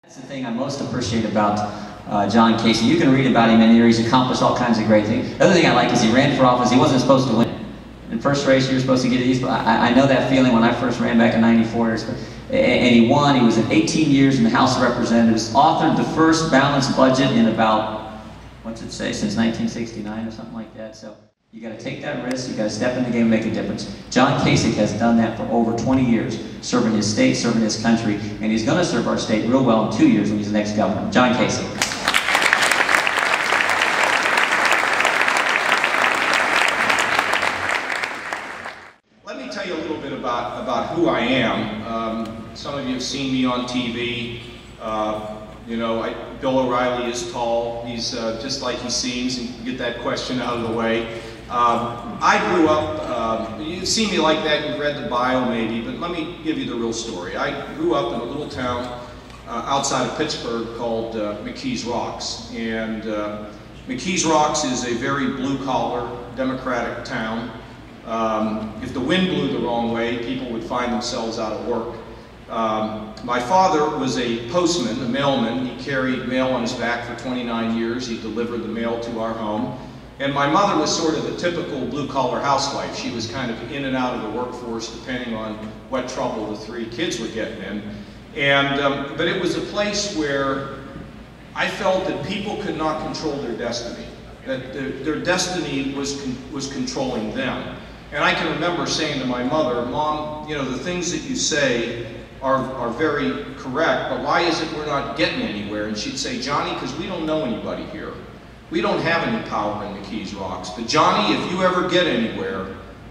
That's the thing I most appreciate about John Kasich. You can read about him and he's accomplished all kinds of great things. The other thing I like is he ran for office. He wasn't supposed to win. In first race, you were supposed to get these. I know that feeling when I first ran back in '94. And he won. He was in 18 years in the House of Representatives. Authored the first balanced budget in about, what's it say, since 1969 or something like that. So you got to take that risk. You got to step in the game and make a difference. John Kasich has done that for over 20 years, serving his state, serving his country, and he's going to serve our state real well in 2 years when he's the next governor. John Kasich. Let me tell you a little bit about who I am. Some of you have seen me on TV. You know, Bill O'Reilly is tall. He's just like he seems, and get that question out of the way. I grew up, you've seen me like that, you've read the bio maybe, but let me give you the real story. I grew up in a little town outside of Pittsburgh called McKees Rocks. And McKees Rocks is a very blue-collar, democratic town. If the wind blew the wrong way, people would find themselves out of work. My father was a postman, a mailman. He carried mail on his back for 29 years. He delivered the mail to our home. And my mother was sort of the typical blue-collar housewife. She was kind of in and out of the workforce depending on what trouble the three kids were getting in. And, but it was a place where I felt that people could not control their destiny, that their destiny was controlling them. And I can remember saying to my mother, "Mom, you know, the things that you say are very correct, but why is it we're not getting anywhere?" And she'd say, "Johnny, because we don't know anybody here. We don't have any power in McKees Rocks. But Johnny, if you ever get anywhere,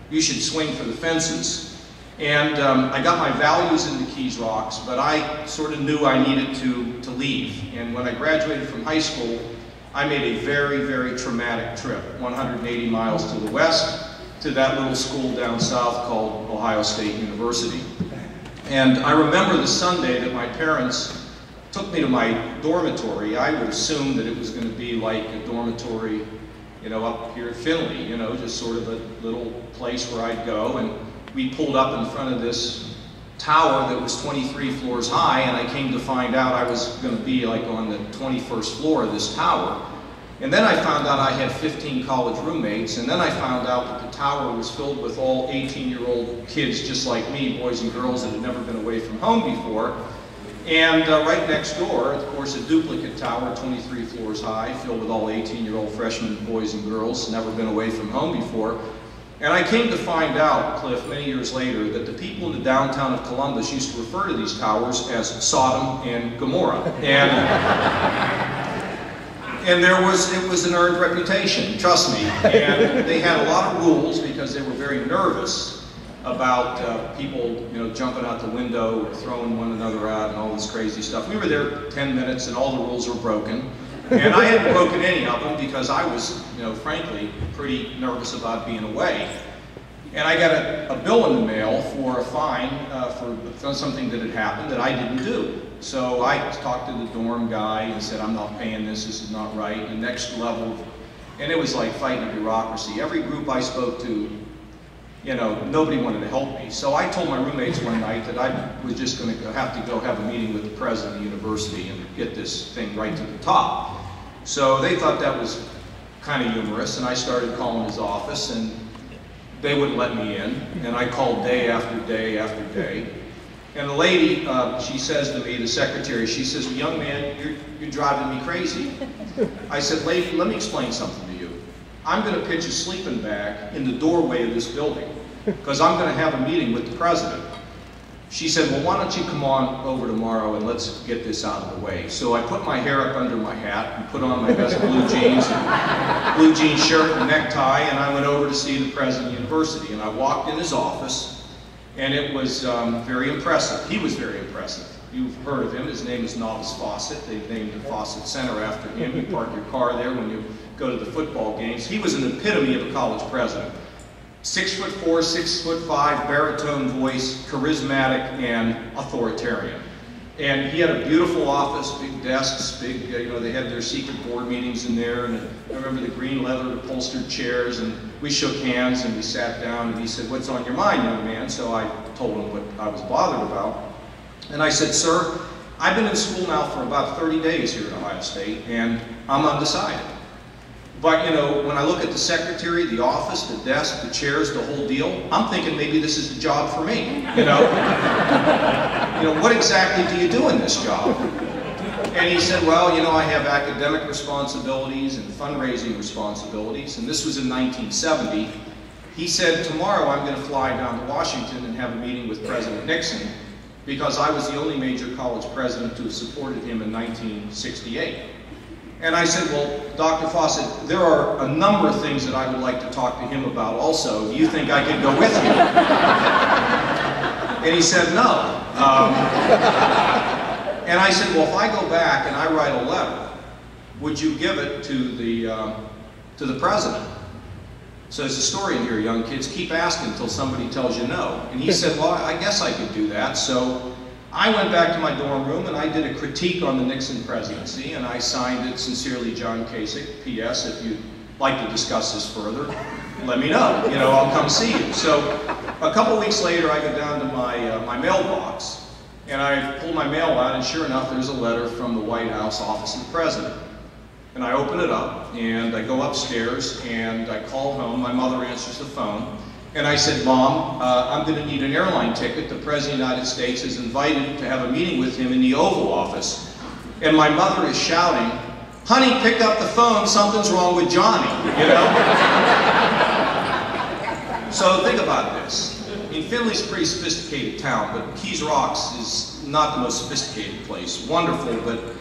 you should swing for the fences." And I got my values in McKees Rocks, but I sort of knew I needed to leave. And when I graduated from high school, I made a very, very traumatic trip, 180 miles to the west, to that little school down south called Ohio State University. And I remember the Sunday that my parents took me to my dormitory. I would assume that it was going to be like a dormitory, you know, up here at Finley, you know, just sort of a little place where I'd go. And we pulled up in front of this tower that was 23 floors high, and I came to find out I was going to be like on the 21st floor of this tower. And then I found out I had 15 college roommates, and then I found out that the tower was filled with all 18-year-old kids just like me, boys and girls that had never been away from home before. And right next door, of course, a duplicate tower, 23 floors high, filled with all 18-year-old freshmen boys and girls, never been away from home before. And I came to find out, Cliff, many years later, that the people in the downtown of Columbus used to refer to these towers as Sodom and Gomorrah. And it was an earned reputation, trust me. And they had a lot of rules because they were very nervous about people, you know, jumping out the window, throwing one another out, and all this crazy stuff. We were there 10 minutes, and all the rules were broken. And I hadn't broken any of them because I was, you know, frankly, pretty nervous about being away. And I got a bill in the mail for a fine for something that had happened that I didn't do. So I talked to the dorm guy and said, "I'm not paying this is not right." And next level, and it was like fighting a bureaucracy. Every group I spoke to, you know, nobody wanted to help me. So I told my roommates one night that I was just going to have to go have a meeting with the president of the university and get this thing right to the top. So they thought that was kind of humorous, and I started calling his office, and they wouldn't let me in. And I called day after day after day. And the lady, she says to me, the secretary, she says, "Well, young man, you're driving me crazy." I said, "Lady, let me explain something to you. I'm going to pitch a sleeping bag in the doorway of this building because I'm going to have a meeting with the president." She said, "Well, why don't you come on over tomorrow and let's get this out of the way." So I put my hair up under my hat and put on my best blue jeans, and blue jean shirt and necktie, and I went over to see the president of the university. And I walked in his office, and it was very impressive. He was very impressive. You've heard of him. His name is Novice Fawcett. They've named the Fawcett Center after him. You park your car there when you go to the football games. He was an epitome of a college president. 6'4", 6'5", baritone voice, charismatic and authoritarian. And he had a beautiful office, big desks, big, you know, they had their secret board meetings in there. And I remember the green leather upholstered chairs, and we shook hands and we sat down, and he said, "What's on your mind, young man?" So I told him what I was bothered about. And I said, "Sir, I've been in school now for about 30 days here at Ohio State, and I'm undecided. But, you know, when I look at the secretary, the office, the desk, the chairs, the whole deal, I'm thinking maybe this is the job for me, you know? You know, what exactly do you do in this job? And he said, well, you know, I have academic responsibilities and fundraising responsibilities, and this was in 1970. He said, tomorrow I'm going to fly down to Washington and have a meeting with President Nixon, because I was the only major college president to have supported him in 1968. And I said, well, Dr. Fawcett, there are a number of things that I would like to talk to him about also. Do you think I could go with you? And he said, no. And I said, well, if I go back and I write a letter, would you give it to the president? So there's a story in here, young kids. Keep asking until somebody tells you no. And he said, well, I guess I could do that. So I went back to my dorm room and I did a critique on the Nixon presidency, and I signed it, sincerely, John Kasich, P.S. If you'd like to discuss this further, let me know. You know, I'll come see you. So a couple weeks later, I go down to my mailbox, and I pull my mail out, and sure enough, there's a letter from the White House Office of the President. And I open it up, and I go upstairs, and I call home. My mother answers the phone, and I said, Mom, I'm going to need an airline ticket. The President of the United States is invited to have a meeting with him in the Oval Office. And my mother is shouting, honey, pick up the phone, something's wrong with Johnny, you know? So think about this. I mean, Findlay's a pretty sophisticated town, but Keys Rocks is not the most sophisticated place. Wonderful, but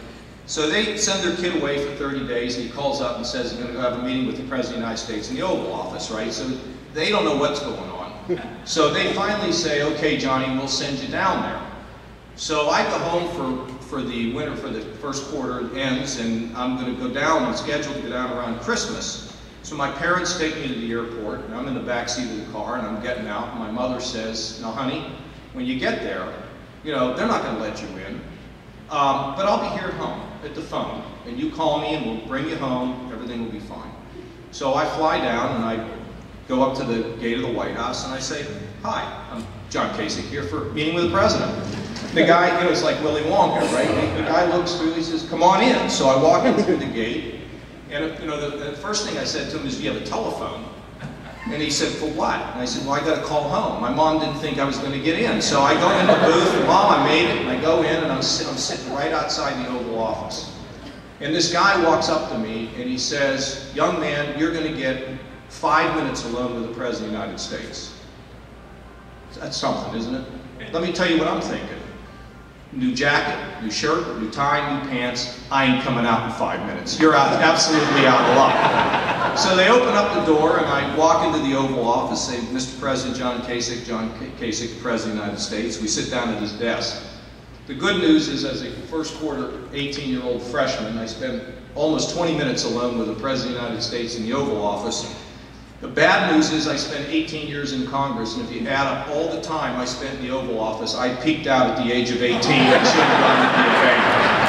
so they send their kid away for 30 days, and he calls up and says he's going to go have a meeting with the President of the United States in the Oval Office, right? So they don't know what's going on. So they finally say, okay, Johnny, we'll send you down there. So I go home for the winter, for the first quarter ends, and I'm going to go down, I'm scheduled to go down around Christmas. So my parents take me to the airport, and I'm in the back seat of the car, and I'm getting out, and my mother says, now honey, when you get there, you know, they're not going to let you in, but I'll be here at home at the phone, and you call me and we'll bring you home, everything will be fine. So I fly down and I go up to the gate of the White House and I say, hi, I'm John Kasich here for a meeting with the President. The guy, you know, it's like Willy Wonka, right? The guy looks through, he says, come on in. So I walk in through the gate, and you know, the first thing I said to him is, do you have a telephone? And he said, for what? And I said, well, I got to call home. My mom didn't think I was going to get in. So I go in the booth, and Mom, I made it. And I go in, and I'm sitting right outside the Oval Office. And this guy walks up to me, and he says, young man, you're going to get 5 minutes alone with the President of the United States. That's something, isn't it? Let me tell you what I'm thinking. New jacket, new shirt, new tie, new pants. I ain't coming out in 5 minutes. You're out, absolutely out of luck. So they open up the door, and I walk into the Oval Office, say, Mr. President, John Kasich, President of the United States. We sit down at his desk. The good news is, as a first quarter 18-year-old freshman, I spent almost 20 minutes alone with the President of the United States in the Oval Office. The bad news is I spent 18 years in Congress, and if you add up all the time I spent in the Oval Office, I peaked out at the age of 18. I should have gone to be a banker.